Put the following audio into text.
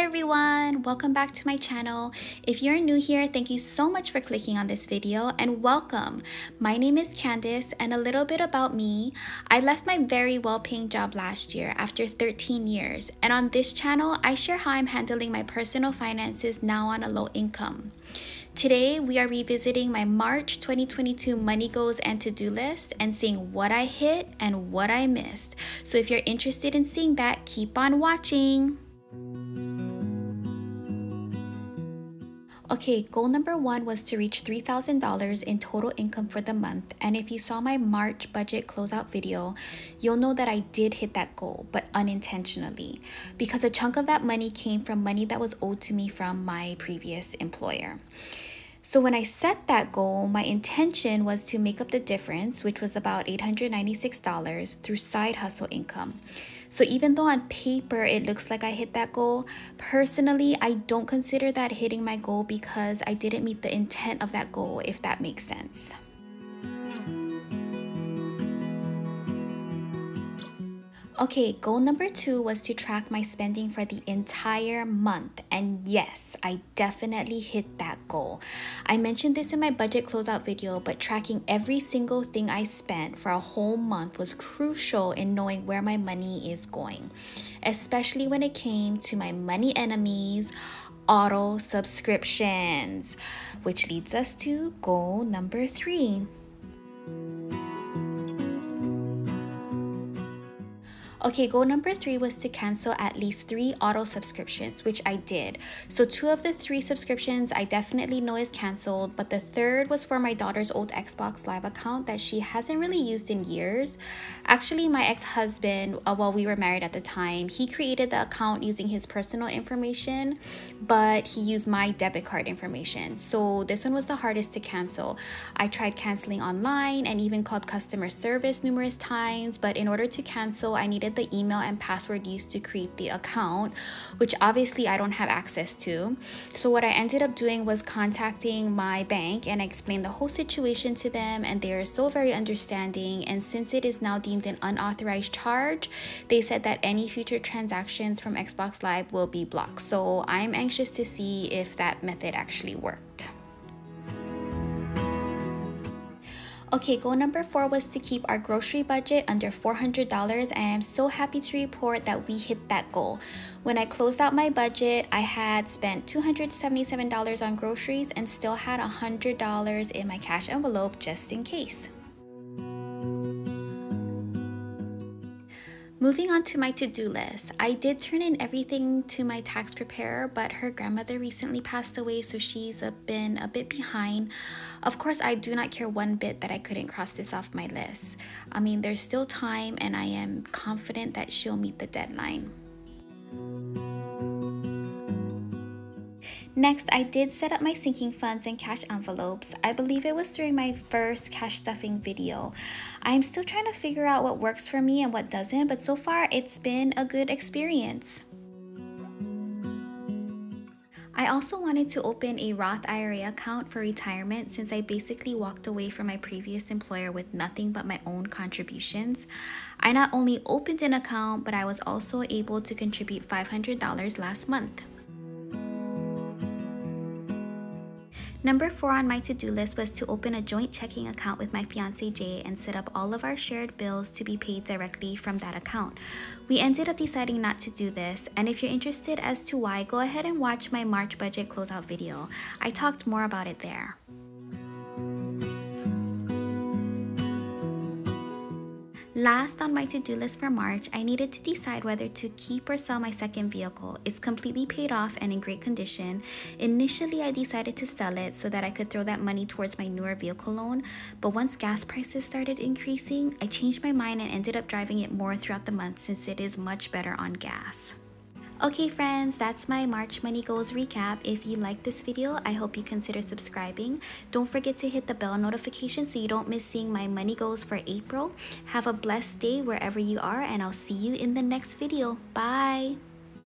everyone, welcome back to my channel. If you're new here, thank you so much for clicking on this video and welcome. My name is Candice, and a little bit about me. I left my very well-paying job last year after 13 years, and on this channel I share how I'm handling my personal finances now on a low income. Today, we are revisiting my March 2022 money goals and to-do list and seeing what I hit and what I missed. So if you're interested in seeing that, keep on watching. Okay, goal number one was to reach $3,000 in total income for the month. And if you saw my March budget closeout video, you'll know that I did hit that goal, but unintentionally, because a chunk of that money came from money that was owed to me from my previous employer. So when I set that goal, my intention was to make up the difference, which was about $896 through side hustle income. So even though on paper it looks like I hit that goal, personally, I don't consider that hitting my goal because I didn't meet the intent of that goal, if that makes sense. Okay, goal number two was to track my spending for the entire month. And yes, I definitely hit that goal. I mentioned this in my budget closeout video, but tracking every single thing I spent for a whole month was crucial in knowing where my money is going, especially when it came to my money enemies, auto subscriptions, which leads us to goal number three. Okay, goal number three was to cancel at least 3 auto subscriptions, which I did. So 2 of the 3 subscriptions I definitely know is canceled, but the third was for my daughter's old Xbox Live account that she hasn't really used in years. Actually, my ex-husband, while we were married at the time, he created the account using his personal information, but he used my debit card information. So this one was the hardest to cancel. I tried canceling online and even called customer service numerous times, but in order to cancel, I needed the email and password used to create the account, which obviously I don't have access to. So what I ended up doing was contacting my bank, and I explained the whole situation to them, and they are so very understanding. And since it is now deemed an unauthorized charge, they said that any future transactions from Xbox Live will be blocked. So I'm anxious to see if that method actually worked. Okay, goal number 4 was to keep our grocery budget under $400, and I'm so happy to report that we hit that goal. When I closed out my budget, I had spent $277 on groceries and still had $100 in my cash envelope just in case. Moving on to my to-do list, I did turn in everything to my tax preparer, but her grandmother recently passed away, so she's been a bit behind. Of course, I do not care one bit that I couldn't cross this off my list. I mean, there's still time, and I am confident that she'll meet the deadline. Next, I did set up my sinking funds and cash envelopes. I believe it was during my first cash stuffing video. I'm still trying to figure out what works for me and what doesn't, but so far it's been a good experience. I also wanted to open a Roth IRA account for retirement since I basically walked away from my previous employer with nothing but my own contributions. I not only opened an account, but I was also able to contribute $500 last month. Number 4 on my to-do list was to open a joint checking account with my fiance Jay and set up all of our shared bills to be paid directly from that account. We ended up deciding not to do this, and if you're interested as to why, go ahead and watch my March budget closeout video. I talked more about it there. Last on my to-do list for March, I needed to decide whether to keep or sell my second vehicle. It's completely paid off and in great condition. Initially, I decided to sell it so that I could throw that money towards my newer vehicle loan, but once gas prices started increasing, I changed my mind and ended up driving it more throughout the month since it is much better on gas. Okay friends, that's my March money goals recap. If you like this video, I hope you consider subscribing. Don't forget to hit the bell notification so you don't miss seeing my money goals for April. Have a blessed day wherever you are, and I'll see you in the next video. Bye!